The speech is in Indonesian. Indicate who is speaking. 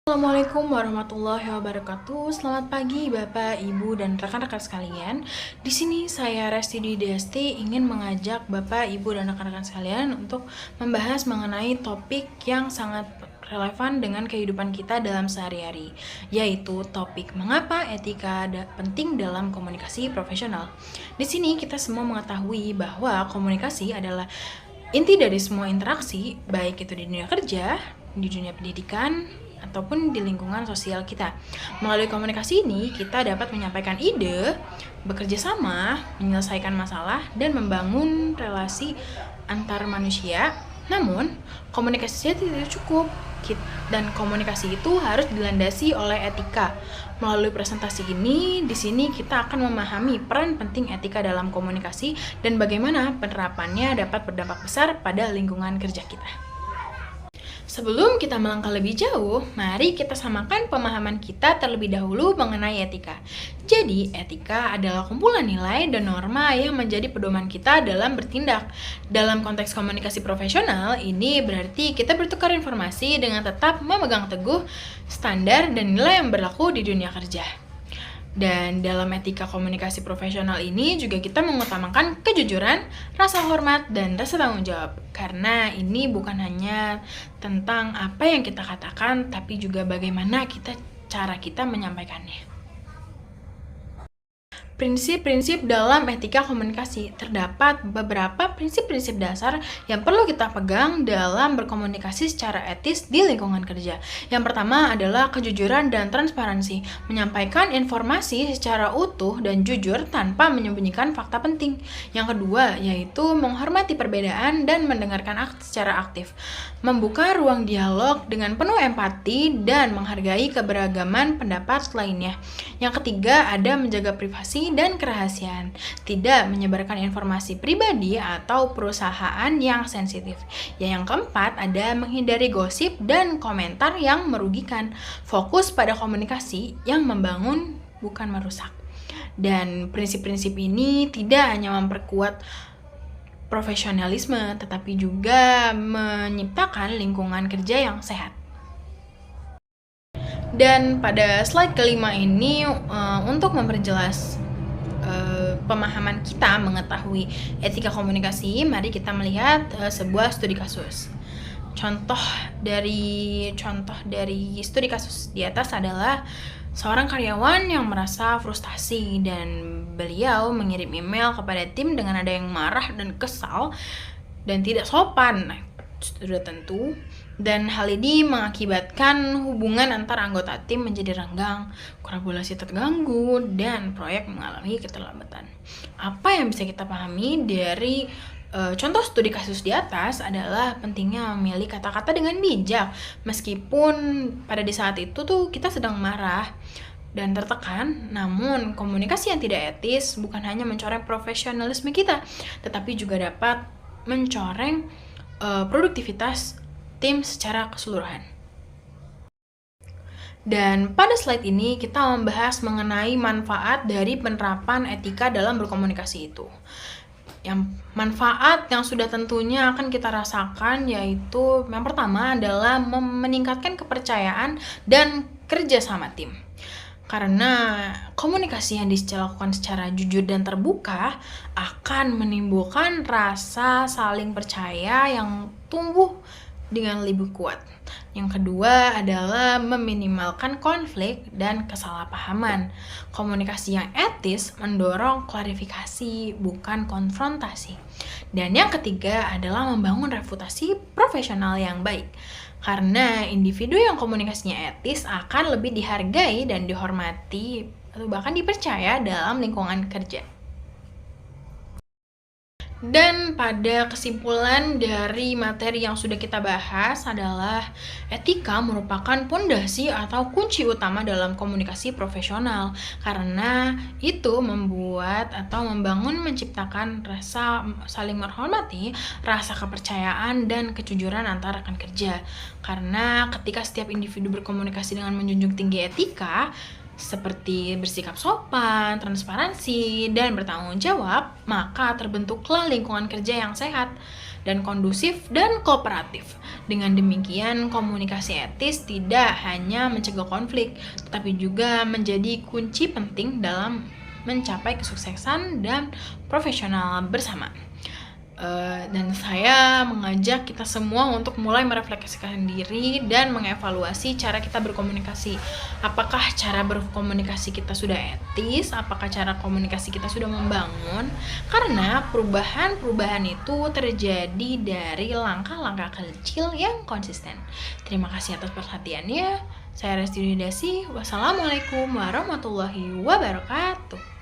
Speaker 1: Assalamualaikum warahmatullahi wabarakatuh. Selamat pagi Bapak, Ibu, dan rekan-rekan sekalian. Di sini saya Resti Desti ingin mengajak Bapak, Ibu, dan rekan-rekan sekalian untuk membahas mengenai topik yang sangat relevan dengan kehidupan kita dalam sehari-hari, yaitu topik mengapa etika penting dalam komunikasi profesional. Di sini kita semua mengetahui bahwa komunikasi adalah inti dari semua interaksi, baik itu di dunia kerja, di dunia pendidikan, ataupun di lingkungan sosial kita. Melalui komunikasi ini, kita dapat menyampaikan ide, bekerja sama, menyelesaikan masalah, dan membangun relasi antar manusia. Namun, komunikasi saja tidak cukup, dan komunikasi itu harus dilandasi oleh etika. Melalui presentasi ini, di sini kita akan memahami peran penting etika dalam komunikasi dan bagaimana penerapannya dapat berdampak besar pada lingkungan kerja kita. Sebelum kita melangkah lebih jauh, mari kita samakan pemahaman kita terlebih dahulu mengenai etika. Jadi, etika adalah kumpulan nilai dan norma yang menjadi pedoman kita dalam bertindak. Dalam konteks komunikasi profesional, ini berarti kita bertukar informasi dengan tetap memegang teguh standar dan nilai yang berlaku di dunia kerja. Dan dalam etika komunikasi profesional ini juga kita mengutamakan kejujuran, rasa hormat, dan rasa tanggung jawab. Karena ini bukan hanya tentang apa yang kita katakan, tapi juga bagaimana cara kita menyampaikannya. Prinsip-prinsip dalam etika komunikasi. Terdapat beberapa prinsip-prinsip dasar yang perlu kita pegang dalam berkomunikasi secara etis di lingkungan kerja. Yang pertama adalah kejujuran dan transparansi. Menyampaikan informasi secara utuh dan jujur tanpa menyembunyikan fakta penting. Yang kedua yaitu menghormati perbedaan dan mendengarkan secara aktif. Membuka ruang dialog dengan penuh empati dan menghargai keberagaman pendapat lainnya. Yang ketiga ada menjaga privasi dan kerahasiaan, tidak menyebarkan informasi pribadi atau perusahaan yang sensitif. Yang keempat ada menghindari gosip dan komentar yang merugikan, fokus pada komunikasi yang membangun bukan merusak. Dan prinsip-prinsip ini tidak hanya memperkuat profesionalisme, tetapi juga menciptakan lingkungan kerja yang sehat. Dan pada slide kelima ini untuk memperjelas pemahaman kita mengetahui etika komunikasi, mari kita melihat sebuah studi kasus. Contoh dari studi kasus di atas adalah seorang karyawan yang merasa frustasi dan beliau mengirim email kepada tim dengan nada yang marah dan kesal dan tidak sopan. Sudah tentu, dan hal ini mengakibatkan hubungan antar anggota tim menjadi renggang, kolaborasi terganggu, dan proyek mengalami keterlambatan. Apa yang bisa kita pahami dari contoh studi kasus di atas adalah pentingnya memilih kata-kata dengan bijak, meskipun pada di saat itu tuh kita sedang marah dan tertekan. Namun komunikasi yang tidak etis bukan hanya mencoreng profesionalisme kita, tetapi juga dapat mencoreng produktivitas tim secara keseluruhan. Dan pada slide ini kita membahas mengenai manfaat dari penerapan etika dalam berkomunikasi itu. Yang manfaat yang sudah tentunya akan kita rasakan yaitu yang pertama adalah meningkatkan kepercayaan dan kerja sama tim. Karena komunikasi yang dilakukan secara jujur dan terbuka akan menimbulkan rasa saling percaya yang tumbuh dengan lebih kuat. Yang kedua adalah meminimalkan konflik dan kesalahpahaman. Komunikasi yang etis mendorong klarifikasi, bukan konfrontasi. Dan yang ketiga adalah membangun reputasi profesional yang baik. Karena individu yang komunikasinya etis akan lebih dihargai dan dihormati atau bahkan dipercaya dalam lingkungan kerja. Dan pada kesimpulan dari materi yang sudah kita bahas adalah etika merupakan pondasi atau kunci utama dalam komunikasi profesional karena itu membuat atau membangun menciptakan rasa saling menghormati, rasa kepercayaan dan kejujuran antara rekan kerja. Karena ketika setiap individu berkomunikasi dengan menjunjung tinggi etika, seperti bersikap sopan, transparansi, dan bertanggung jawab, maka terbentuklah lingkungan kerja yang sehat dan kondusif dan kooperatif. Dengan demikian, komunikasi etis tidak hanya mencegah konflik, tetapi juga menjadi kunci penting dalam mencapai kesuksesan dan profesional bersama. Dan saya mengajak kita semua untuk mulai merefleksikan diri dan mengevaluasi cara kita berkomunikasi. Apakah cara berkomunikasi kita sudah etis? Apakah cara komunikasi kita sudah membangun? Karena perubahan-perubahan itu terjadi dari langkah-langkah kecil yang konsisten. Terima kasih atas perhatiannya. Saya Resti Dasi. Wassalamualaikum warahmatullahi wabarakatuh.